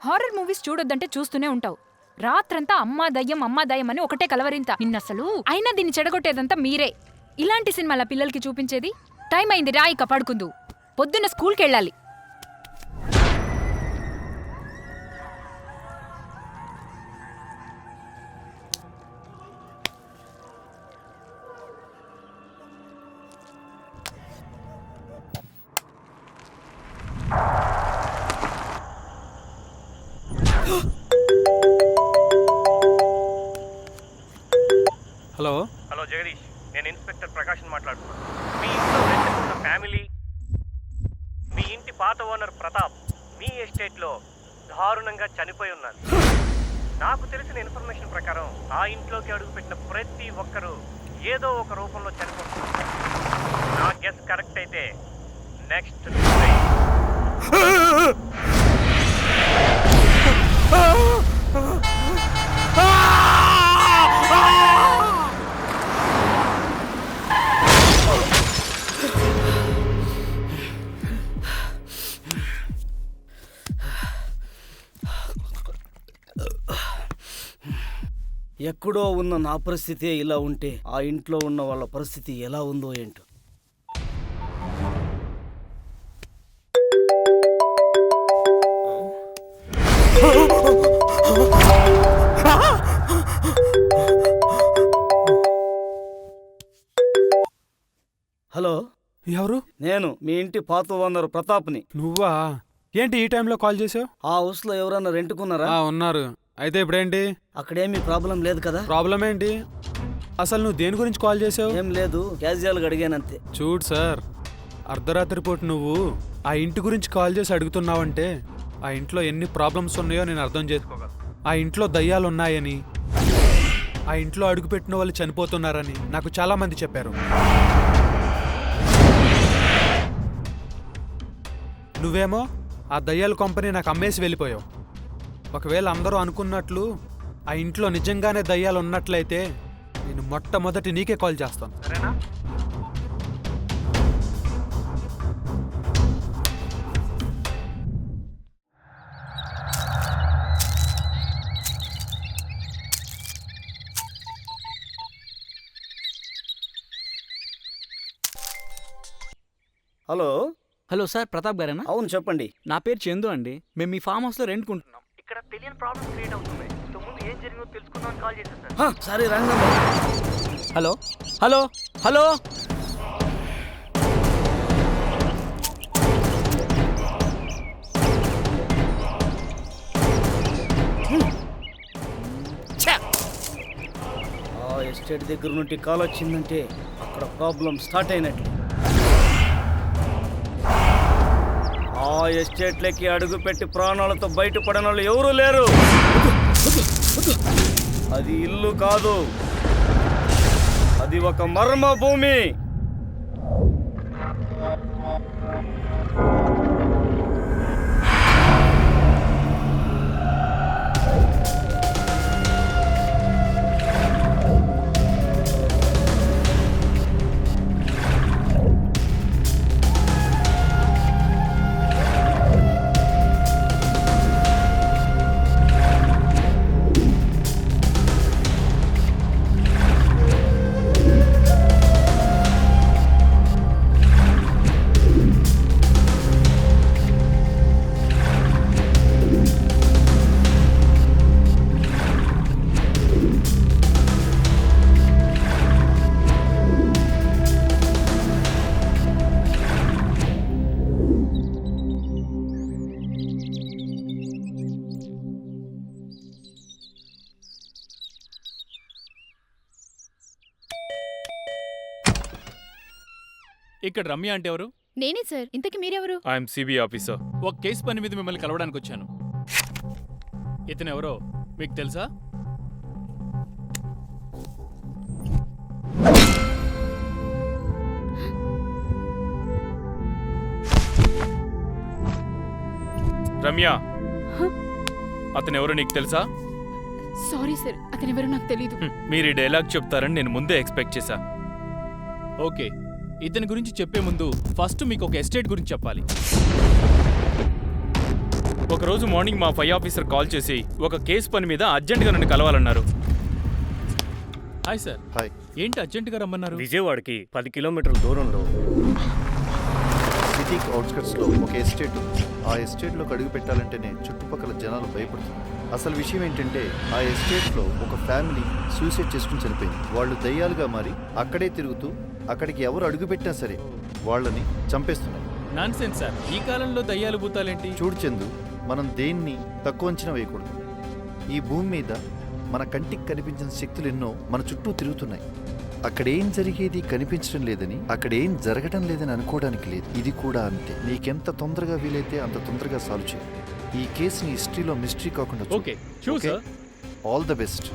Horror movies చూడొద్దంటే చూస్తూనే ఉంటావు. రాత్రంతా అమ్మా దయ్యం అని ఒకటే కలవరింత నిన్నసలు. అయినా దీన్ని చెడగొట్టేదంతా మీరే. ఇలాంటి సినిమాల పిల్లలకి చూపించేది? టైం అయింది, రా ఇక పడుకుందు. పొద్దున్న స్కూల్కెళ్ళాలి. హలో హలో జగదీష్, నేను ఇన్స్పెక్టర్ ప్రకాష్ని మాట్లాడుతున్నాను. మీ ఇంట్లో రెంట్కున్న ఫ్యామిలీ, మీ ఇంటి పాత ఓనర్ ప్రతాప్ మీ ఎస్టేట్లో దారుణంగా చనిపోయి ఉన్నారు. నాకు తెలిసిన ఇన్ఫర్మేషన్ ప్రకారం ఆ ఇంట్లోకి అడుగుపెట్టిన ప్రతి ఒక్కరూ ఏదో ఒక రూపంలో చనిపోతున్నారు. నా గెస్ కరెక్ట్ అయితే నెక్స్ట్ ఎక్కడో ఉన్న నా పరిస్థితి ఇలా ఉంటే ఆ ఇంట్లో ఉన్న వాళ్ళ పరిస్థితి ఎలా ఉందో ఏంటో. హలో, ఎవరు? నేను మీ ఇంటి పాత ఓనర్ ప్రతాప్ని. నువ్వా? ఏంటి ఈ టైంలో కాల్ చేసావు? ఆ హౌస్ లో ఎవరన్నా రెంట్కున్నారా? ఉన్నారు. అయితే ఇప్పుడేంటి? అక్కడేమీ ప్రాబ్లం లేదు కదా? ప్రాబ్లం ఏంటి? అసలు నువ్వు దేని గురించి కాల్ చేసావు? ఏం లేదు, క్యాజువల్గా అడిగానంతే. చూడు సార్, అర్ధరాత్రి పూట నువ్వు ఆ ఇంటి గురించి కాల్ చేసి అడుగుతున్నావంటే ఆ ఇంట్లో ఎన్ని ప్రాబ్లమ్స్ ఉన్నాయో నేను అర్థం చేసుకోగలను. ఆ ఇంట్లో దయ్యాలు ఉన్నాయని, ఆ ఇంట్లో అడుగుపెట్టిన వాళ్ళు చనిపోతున్నారని నాకు చాలా మంది చెప్పారు. నువ్వేమో ఆ దయ్యాల కంపెనీ నాకు అమ్మేసి వెళ్ళిపోయావు. ఒకవేళ అందరూ అనుకున్నట్లు ఆ ఇంట్లో నిజంగానే దయ్యాలు ఉన్నట్లయితే నేను మొట్టమొదటి నీకే కాల్ చేస్తాను, సరేనా? హలో. హలో సార్, ప్రతాప్ గారేనా? అవును, చెప్పండి. నా పేరు చందు అండి. మేము మీ ఫామ్ హౌస్లో రెంట్కుంటున్నాం. ఇక్కడ తెలియని ప్రాబ్లం క్రియేట్ అవుతుంది. ముందు ఏం జరిగిందో తెలుసుకుందామని కాల్ చేశాను సార్. సరే రండి. హలో హలో హలో ఆ ఎస్టేట్ దగ్గర నుండి కాల్ వచ్చిందంటే అక్కడ ప్రాబ్లం స్టార్ట్ అయినట్టు. ఆ ఎస్టేట్లకి అడుగు పెట్టి ప్రాణాలతో బయటపడిన వాళ్ళు ఎవరూ లేరు. అది ఇల్లు కాదు, అది ఒక మర్మ భూమి. ఇక్కడ రమ్య అంటే ఎవరు? నేనే సార్. ఇంతకి మీరెవరు? I'm CB officer. ఒక కేసు పని మీద మిమ్మల్ని కలవడానికి వచ్చాను. ఇతను ఎవరో మీకు తెలుసా? రమ్య, అతను ఎవరో నీకు తెలుసా? సారీ సార్, అతనెవరో నాకు తెలీదు. మీరు ఈ డైలాగ్ చెప్తారని నేను ముందే ఎక్స్పెక్ట్ చేశా. ఓకే, ఇతని గురించి చెప్పే ముందు ఫస్ట్ మీకు ఒక ఎస్టేట్ గురించి చెప్పాలి. ఒకరోజు మార్నింగ్ మా పై ఆఫీసర్ కాల్ చేసి ఒక కేసు పని మీద అర్జెంటుగా నన్ను కలవాలన్నారు. Hi sir. హాయ్. ఏంటి అర్జెంటుగా రమ్మన్నారు? విజయవాడకి 10 కిలోమీటర్ల దూరంలో సిటీకి అవుట్స్కట్స్లో ఒక ఎస్టేట్ ఉంది. ఆ ఎస్టేట్లోకి అడుగు పెట్టాలంటేనే చుట్టుపక్కల జనాలు భయపడుతున్నారు. అసలు విషయం ఏంటంటే ఆ ఎస్టేట్లో ఒక ఫ్యామిలీ సూసైడ్ చేసుకుని చనిపోయింది. వాళ్ళు దయ్యాలుగా మారి అక్కడే తిరుగుతూ అక్కడికి ఎవరు అడుగుపెట్టినా సరే వాళ్ళని చంపేస్తున్నారు. నాన్సెన్స్ సార్, ఈ కాలంలో దయ్యాలు భూతాలేంటి? చూడు చందు, మనం దేన్ని తక్కువ అంచనా వేయకూడదు. ఈ భూమి మీద మన కంటికి కనిపించిన శక్తులు ఎన్నో మన చుట్టూ తిరుగుతున్నాయి. అక్కడేం జరిగేది కనిపించడం లేదని, అక్కడేం జరగడం లేదని అనుకోవడానికి లేదు. ఇది కూడా అంతే. నీకెంత తొందరగా వీలైతే అంత తొందరగా సాల్వ్ చేయి. ఈ కేసుని హిస్టరీలో మిస్టరీ కాకుండా చూడు. Okay, sure sir. All the best.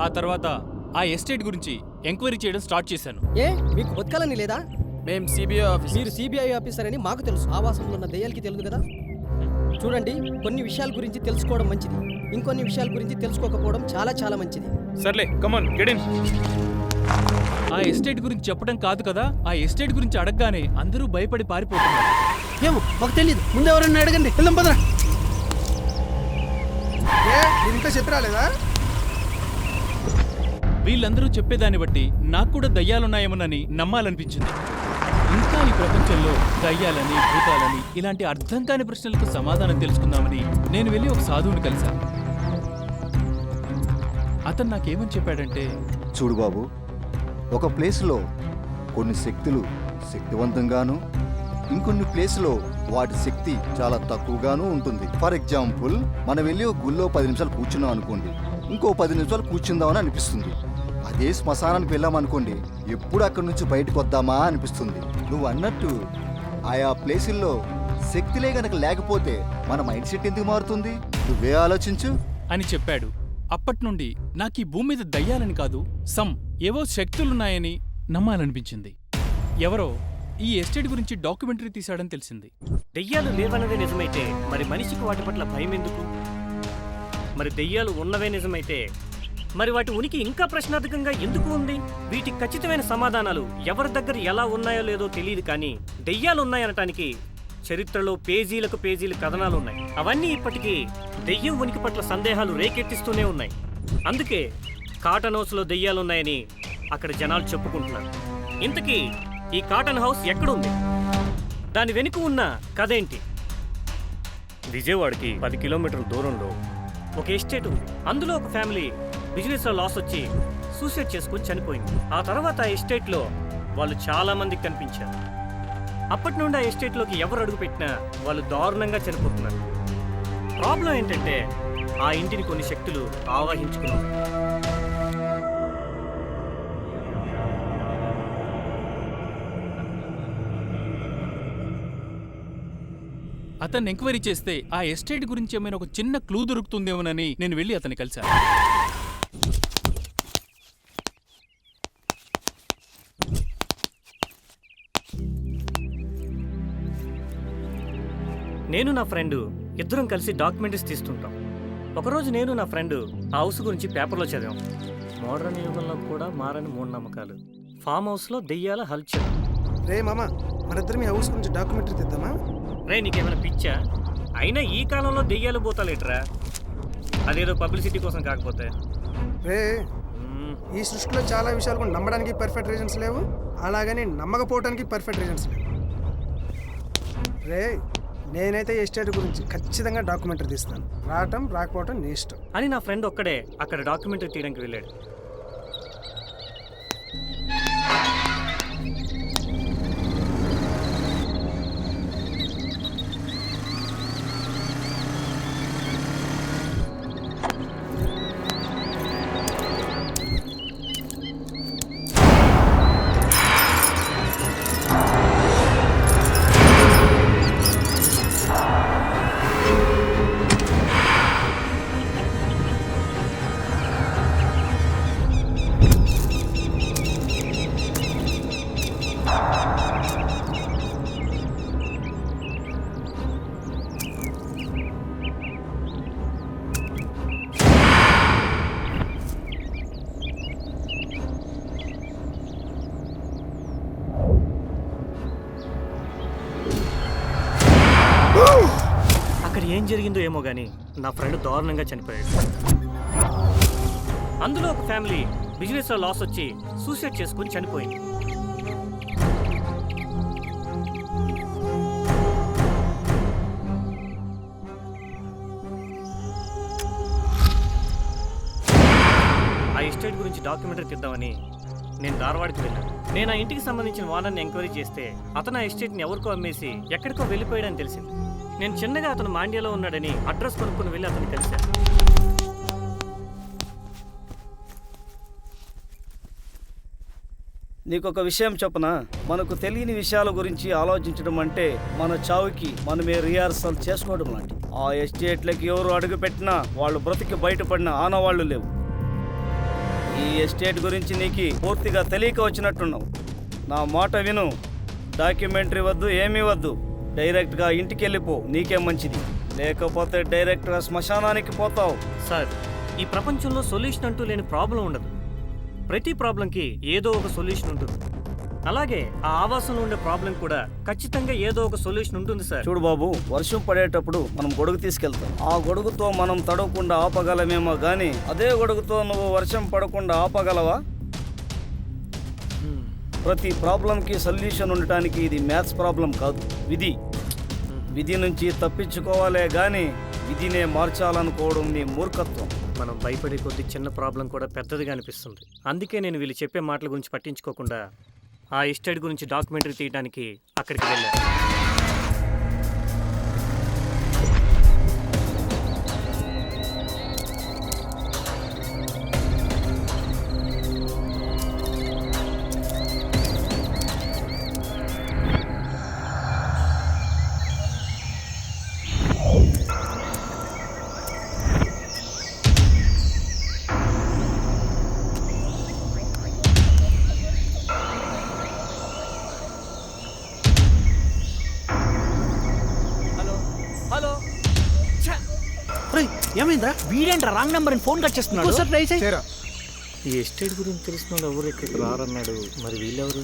ఆ తర్వాత ఆ ఎస్టేట్ గురించి ఎంక్వైరీ చేయడం స్టార్ట్ చేశాను. ఏ మీకు బతకాలని లేదా? మేము సిబిఐ ఆఫీస్. మీరు సిబిఐ ఆఫీసర్ అని మాకు తెలుసు. ఆవాసంలో ఉన్న దయ్యాలకి తెలియదు కదా. చూడండి, కొన్ని విషయాల గురించి తెలుసుకోవడం మంచిది, ఇంకొన్ని విషయాల గురించి తెలుసుకోకపోవడం చాలా చాలా మంచిది. సర్లే, కమాన్ గెట్ ఇన్. ఆ ఎస్టేట్ గురించి చెప్పడం కాదు కదా, ఆ ఎస్టేట్ గురించి అడగగానే అందరూ భయపడి పారిపోతున్నారు. ఏమో మాకు తెలియదు, ముందు ఎవరన్నా అడగండి. వెళ్దాం పదరా. ఇంత చెప్పి రాలేదా? వీళ్ళందరూ చెప్పేదాన్ని బట్టి నాకు కూడా దయ్యాలున్నాయేమోనని నమ్మాలనిపించింది. ఇంకా ఈ ప్రపంచంలో దయ్యాలని, భూతాలని ఇలాంటి అర్థం కాని ప్రశ్నలకు సమాధానం తెలుసుకుందామని నేను వెళ్ళి ఒక సాధువుని కలిశాను. అతను నాకేమని చెప్పాడంటే, చూడు బాబు, ఒక ప్లేస్లో కొన్ని శక్తులు శక్తివంతంగాను, ఇంకొన్ని ప్లేస్లో వాటి శక్తి చాలా తక్కువగాను ఉంటుంది. ఫర్ ఎగ్జాంపుల్, మనం వెళ్ళి ఒక గుళ్ళో 10 నిమిషాలు కూర్చున్నాం అనుకోండి, ఇంకో 10 నిమిషాలు కూర్చుందామని అనిపిస్తుంది. అదే శ్మశానానికి వెళ్ళామనుకోండి, ఎప్పుడు అక్కడి నుంచి బయటకు వద్దామా అనిపిస్తుంది. నువ్వు అన్నట్టు ఆయా ప్లేసుల్లో శక్తిలే గనక లేకపోతే మన మైండ్ సెట్ ఎందుకు మారుతుంది? నువ్వే ఆలోచించు అని చెప్పాడు. అప్పట్నుండి నాకు ఈ భూమి మీద దయ్యాలని కాదు, ఏవో శక్తులున్నాయని నమ్మాలనిపించింది. ఎవరో ఈ ఎస్టేట్ గురించి డాక్యుమెంటరీ తీశాడని తెలిసింది. దెయ్యాలు లేవన్నదే నిజమైతే మరి మనిషికి వాటి పట్ల భయం ఎందుకు? మరి దెయ్యాలు ఉన్నవే నిజమైతే మరి వాటి ఉనికి ఇంకా ప్రశ్నార్థకంగా ఎందుకు ఉంది? వీటికి ఖచ్చితమైన సమాధానాలు ఎవరి దగ్గర ఎలా ఉన్నాయో లేదో తెలియదు, కానీ దెయ్యాలు ఉన్నాయనటానికి చరిత్రలో పేజీలకు పేజీలు కథనాలు ఉన్నాయి. అవన్నీ ఇప్పటికీ దెయ్యం ఉనికి పట్ల సందేహాలు రేకెత్తిస్తూనే ఉన్నాయి. అందుకే కాటన్ హౌస్లో దెయ్యాలున్నాయని అక్కడ జనాలు చెప్పుకుంటున్నారు. ఇంతకీ ఈ కాటన్ హౌస్ ఎక్కడుంది? దాని వెనుక ఉన్న కథ ఏంటి? విజయవాడకి 10 కిలోమీటర్ల దూరంలో ఒక ఎస్టేట్ ఉంది. అందులో ఒక ఫ్యామిలీ బిజినెస్ లో లాస్ వచ్చి సూసైడ్ చేసుకుని చనిపోయింది. ఆ తర్వాత ఆ ఎస్టేట్ లో వాళ్ళు చాలా మందికి కనిపించారు. అప్పటి నుండి ఆ ఎస్టేట్ లోకి ఎవరు అడుగు పెట్టినా వాళ్ళు దారుణంగా చనిపోతున్నారు. ప్రాబ్లం ఏంటంటే ఆ ఇంటిని కొన్ని శక్తులు ఆవహించుకున్నాయి. అతన్ని ఎంక్వైరీ చేస్తే ఆ ఎస్టేట్ గురించి ఏమైనా ఒక చిన్న క్లూ దొరుకుతుందేమోనని నేను వెళ్ళి అతన్ని కలిశాను. నేను నా ఫ్రెండ్ ఇద్దరం కలిసి డాక్యుమెంటరీస్ తీస్తుంటాం. ఒకరోజు నేను నా ఫ్రెండ్ ఆ హౌస్ గురించి పేపర్లో చదివాం. మోడర్న్ యుగంలో కూడా మారని మూఢనమ్మకాలు, ఫామ్ హౌస్లో దెయ్యాల హల్చల్. రే మామ, మనిద్దరం ఈ హౌస్ గురించి డాక్యుమెంటరీ తీద్దామా? రే, నీకేమైనా పిచ్చా? అయినా ఈ కాలంలో దెయ్యాలు పోతాలేట్రా, అదేదో పబ్లిసిటీ కోసం కాకపోతే. రే, ఈ సృష్టిలో చాలా విషయాలు కూడా నమ్మడానికి పర్ఫెక్ట్ రీజన్స్ లేవు, అలాగని నమ్మకపోవడానికి పర్ఫెక్ట్ రీజన్స్ లేవు. రే, నేనైతే ఎస్టేట్ గురించి ఖచ్చితంగా డాక్యుమెంటరీ తీస్తాను. రావటం రాకపోవటం నీ ఇష్టం అని నా ఫ్రెండ్ ఒక్కడే అక్కడ డాక్యుమెంటరీ తీయడానికి వెళ్ళాడు. ఏం జరిగిందో ఏమో కానీ నా ఫ్రెండ్ దారుణంగా చనిపోయాడు. అందులో ఒక ఫ్యామిలీ బిజినెస్లో లాస్ వచ్చి సూసైడ్ చేసుకుని చనిపోయింది. ఆ ఎస్టేట్ గురించి డాక్యుమెంటరీ తీద్దామని నేను ధారవాడకి వెళ్ళాను. నేను ఆ ఇంటికి సంబంధించిన ఓనర్ని ఎంక్వైరీ చేస్తే అతను ఆ ఎస్టేట్ని ఎవరికో అమ్మేసి ఎక్కడికో వెళ్ళిపోయాడని తెలిసింది. నేను చిన్నగా అతను మాండ్యాలో ఉన్నాడని అడ్రస్ కొనుక్కుని వెళ్ళి అతన్ని కలిశాను. నీకొక విషయం చెప్పనా, మనకు తెలియని విషయాల గురించి ఆలోచించడం అంటే మన చావుకి మనమే రిహార్సల్ చేసుకోవడం లాంటి. ఆ ఎస్టేట్లకి ఎవరు అడుగు పెట్టినా వాళ్ళు బ్రతికి బయటపడిన ఆనవాళ్లు లేవు. ఈ ఎస్టేట్ గురించి నీకు పూర్తిగా తెలియక వచ్చినట్టున్నావు. నా మాట విను, డాక్యుమెంటరీ వద్దు, ఏమీ వద్దు. డైరెక్ట్గా ఇంటికి వెళ్ళిపో, నీకే మంచిది. లేకపోతే డైరెక్ట్గా శ్మశానానికి పోతావు. సార్, ఈ ప్రపంచంలో సొల్యూషన్ అంటూ లేని ప్రాబ్లం ఉండదు. ప్రతి ప్రాబ్లంకి ఏదో ఒక సొల్యూషన్ ఉంటుంది. అలాగే ఆ ఆవాసంలో ఉండే ప్రాబ్లం కూడా ఖచ్చితంగా ఏదో ఒక సొల్యూషన్ ఉంటుంది సార్. చూడు బాబు, వర్షం పడేటప్పుడు మనం గొడుగు తీసుకెళ్తాం. ఆ గొడుగుతో మనం తడవకుండా ఆపగలమేమో గానీ అదే గొడుగుతో నువ్వు వర్షం పడకుండా ఆపగలవా? ప్రతి ప్రాబ్లంకి సొల్యూషన్ ఉండటానికి ఇది మ్యాథ్స్ ప్రాబ్లం కాదు, విధి. విధి నుంచి తప్పించుకోవాలే గాని విధినే మార్చాలనుకోవడం నీ మూర్ఖత్వం. మనం భయపడే కొద్ది చిన్న ప్రాబ్లం కూడా పెద్దదిగా అనిపిస్తుంది. అందుకే నేను వీళ్ళు చెప్పే మాటల గురించి పట్టించుకోకుండా ఆ ఎస్టేట్ గురించి డాక్యుమెంటరీ తీయడానికి అక్కడికి వెళ్ళాను. ఏమైందా? వీడేంట్రా రాంగ్ నెంబర్ ఫోన్ కట్ చేస్తున్నాడు. ఈ ఎస్టేట్ గురించి తెలిసిన వాళ్ళు ఎవరు ఇక్కడికి రారన్నాడు. మరి వీళ్ళెవరు?